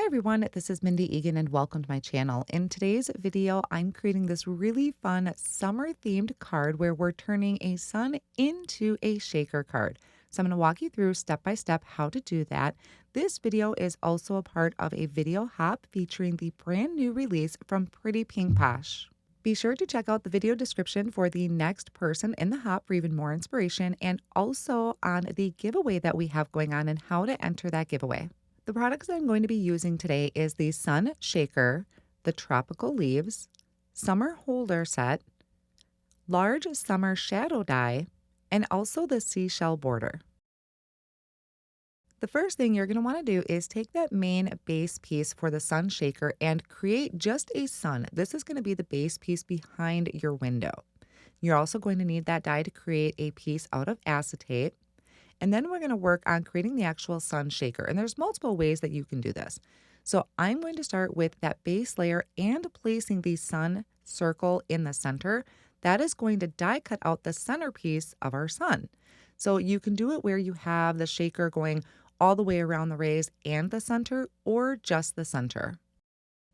everyone, this is Mindy Eggen and welcome to my channel. In today's video, I'm creating this really fun summer themed card where we're turning a sun into a shaker card. So I'm going to walk you through step by step how to do that. This video is also a part of a video hop featuring the brand new release from Pretty Pink Posh. Be sure to check out the video description for the next person in the hop for even more inspiration and also on the giveaway that we have going on and how to enter that giveaway. The products I'm going to be using today is the Sun Shaker, the Tropical Leaves, Summer Holder Set, Large Summer Shadow Die, and also the Seashell Border. The first thing you're going to want to do is take that main base piece for the Sun Shaker and create just a sun. This is going to be the base piece behind your window. You're also going to need that die to create a piece out of acetate. And then we're going to work on creating the actual sun shaker. And there's multiple ways that you can do this. So I'm going to start with that base layer and placing the sun circle in the center. That is going to die cut out the centerpiece of our sun. So you can do it where you have the shaker going all the way around the rays and the center, or just the center.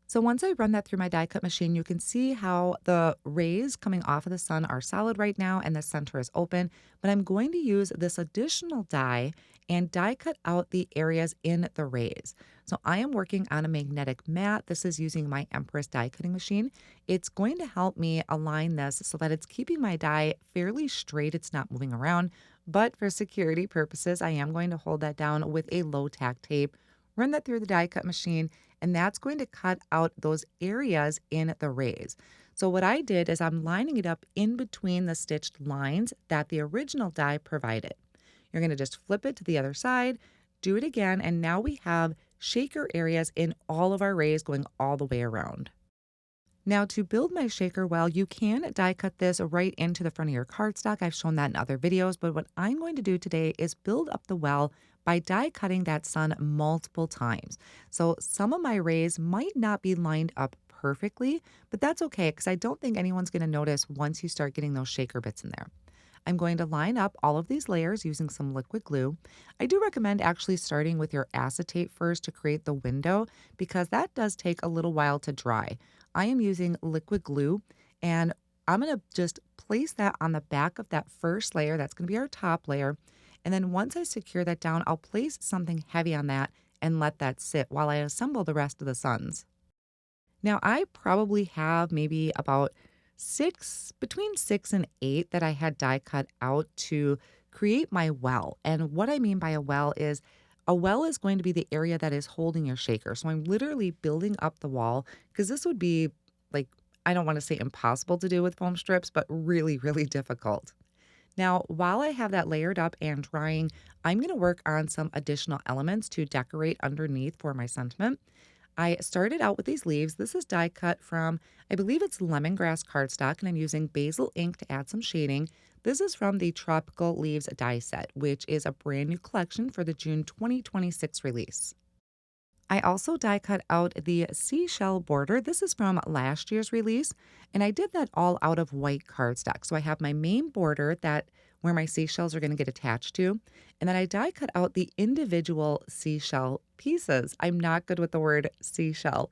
So once I run that through my die cut machine, you can see how the rays coming off of the sun are solid right now and the center is open, but I'm going to use this additional die and die cut out the areas in the rays. So I am working on a magnetic mat. This is using my Empress die cutting machine. It's going to help me align this so that it's keeping my die fairly straight. It's not moving around, but for security purposes, I am going to hold that down with a low tack tape, run that through the die cut machine, and that's going to cut out those areas in the rays. So what I did is I'm lining it up in between the stitched lines that the original die provided. You're going to just flip it to the other side, do it again, and now we have shaker areas in all of our rays going all the way around. Now to build my shaker well, you can die cut this right into the front of your cardstock. I've shown that in other videos, but what I'm going to do today is build up the well by die cutting that sun multiple times. So some of my rays might not be lined up perfectly, but that's okay because I don't think anyone's going to notice once you start getting those shaker bits in there. I'm going to line up all of these layers using some liquid glue. I do recommend actually starting with your acetate first to create the window because that does take a little while to dry. I am using liquid glue and I'm going to just place that on the back of that first layer. That's going to be our top layer. And then once I secure that down, I'll place something heavy on that and let that sit while I assemble the rest of the suns. Now I probably have maybe about between 6 and 8 that I had die cut out to create my well. And what I mean by a well is going to be the area that is holding your shaker. So I'm literally building up the wall because this would be like, I don't want to say impossible to do with foam strips, but really, really difficult. Now, while I have that layered up and drying, I'm going to work on some additional elements to decorate underneath for my sentiment. I started out with these leaves. This is die cut from, I believe it's Lemongrass Cardstock, and I'm using Basil ink to add some shading. This is from the Tropical Leaves die set, which is a brand new collection for the June 2026 release. I also die cut out the Seashell border. This is from last year's release, and I did that all out of white cardstock. So I have my main border where my seashells are going to get attached to, and then I die cut out the individual seashell pieces. I'm not good with the word seashell.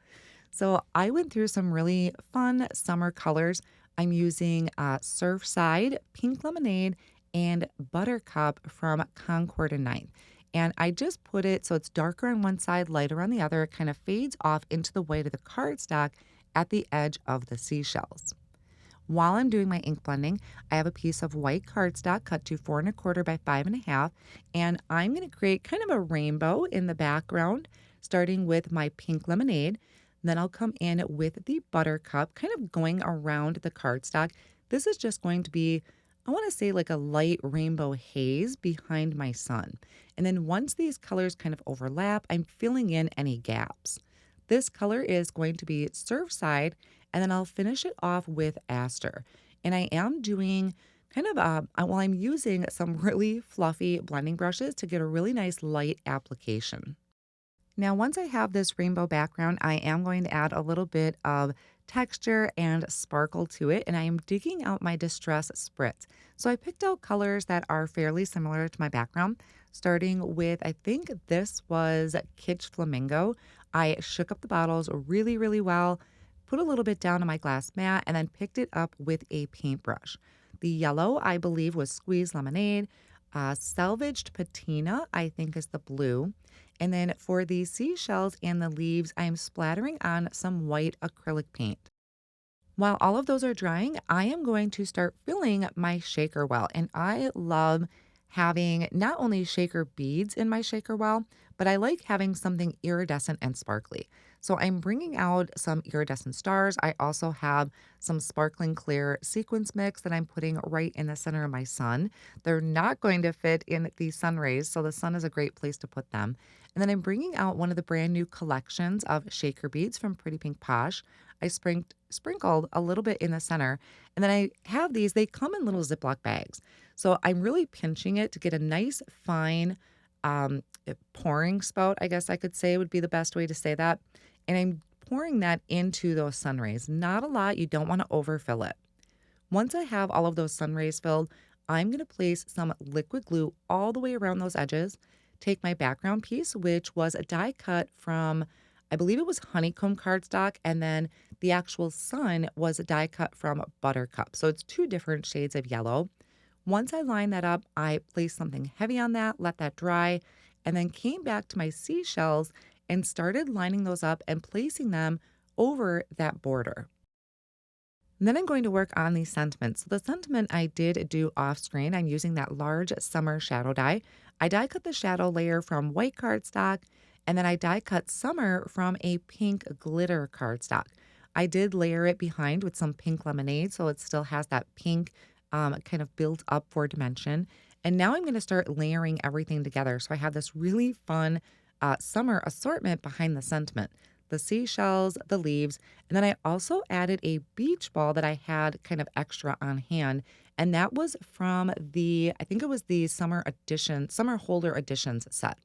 So I went through some really fun summer colors. I'm using Surfside, Pink Lemonade, and Buttercup from Concord and Ninth. And I just put it so it's darker on one side, lighter on the other. It kind of fades off into the white of the cardstock at the edge of the seashells. While I'm doing my ink blending, I have a piece of white cardstock cut to 4 1/4 by 5 1/2, and I'm going to create kind of a rainbow in the background, starting with my pink lemonade. Then I'll come in with the buttercup, kind of going around the cardstock. This is just going to be, I want to say, like a light rainbow haze behind my sun. And then once these colors kind of overlap, I'm filling in any gaps. This color is going to be Surfside, and then I'll finish it off with Aster. And I am doing kind of, I'm using some really fluffy blending brushes to get a really nice light application. Now, once I have this rainbow background, I am going to add a little bit of texture and sparkle to it, and I am digging out my Distress Spritz. So I picked out colors that are fairly similar to my background, starting with, I think this was Kitsch Flamingo. I shook up the bottles really, really well, put a little bit down on my glass mat, and then picked it up with a paintbrush. The yellow, I believe, was squeezed lemonade. Salvaged patina, I think, is the blue. And then for the seashells and the leaves, I'm splattering on some white acrylic paint. While all of those are drying, I am going to start filling my shaker well. And I love having not only shaker beads in my shaker well, but I like having something iridescent and sparkly. So I'm bringing out some iridescent stars. I also have some sparkling clear sequins mix that I'm putting right in the center of my sun. They're not going to fit in the sun rays, so the sun is a great place to put them. And then I'm bringing out one of the brand new collections of shaker beads from Pretty Pink Posh. I sprinkled a little bit in the center. And then I have these, they come in little Ziploc bags. So I'm really pinching it to get a nice fine pouring spout, I guess I could say would be the best way to say that. And I'm pouring that into those sun rays. Not a lot, you don't want to overfill it. Once I have all of those sun rays filled, I'm going to place some liquid glue all the way around those edges. Take my background piece, which was a die cut from, I believe it was Honeycomb Cardstock, and then the actual sun was a die cut from Buttercup. So it's two different shades of yellow. Once I lined that up, I placed something heavy on that, let that dry, and then came back to my seashells and started lining those up and placing them over that border. And then I'm going to work on the sentiment. So the sentiment I did do off screen. I'm using that large summer shadow die. I die cut the shadow layer from white cardstock, and then I die cut summer from a pink glitter cardstock. I did layer it behind with some pink lemonade, so it still has that pink kind of built up for dimension. And now I'm going to start layering everything together. So I have this really fun summer assortment behind the sentiment. The seashells, the leaves, and then I also added a beach ball that I had kind of extra on hand, and that was from I think it was the summer holder editions set.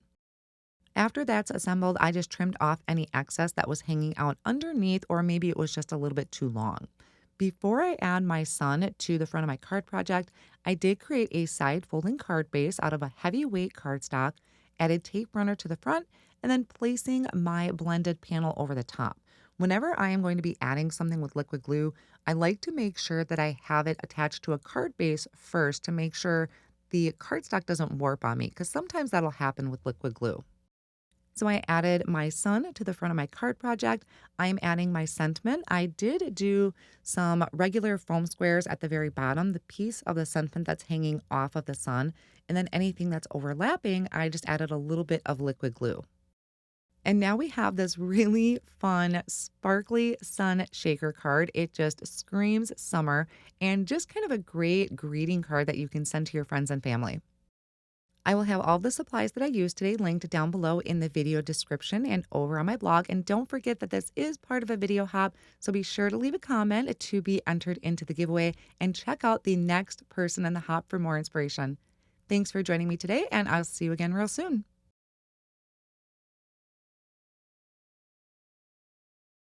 After that's assembled, I just trimmed off any excess that was hanging out underneath, or maybe it was just a little bit too long. Before I add my sun to the front of my card project, I did create a side folding card base out of a heavyweight cardstock, added tape runner to the front, and then placing my blended panel over the top. Whenever I am going to be adding something with liquid glue, I like to make sure that I have it attached to a card base first to make sure the cardstock doesn't warp on me, because sometimes that'll happen with liquid glue. So I added my sun to the front of my card project. I'm adding my sentiment. I did do some regular foam squares at the very bottom, the piece of the sentiment that's hanging off of the sun. And then anything that's overlapping, I just added a little bit of liquid glue. And now we have this really fun, sparkly sun shaker card. It just screams summer and just kind of a great greeting card that you can send to your friends and family. I will have all the supplies that I used today linked down below in the video description and over on my blog. And don't forget that this is part of a video hop, so be sure to leave a comment to be entered into the giveaway and check out the next person in the hop for more inspiration. Thanks for joining me today, and I'll see you again real soon.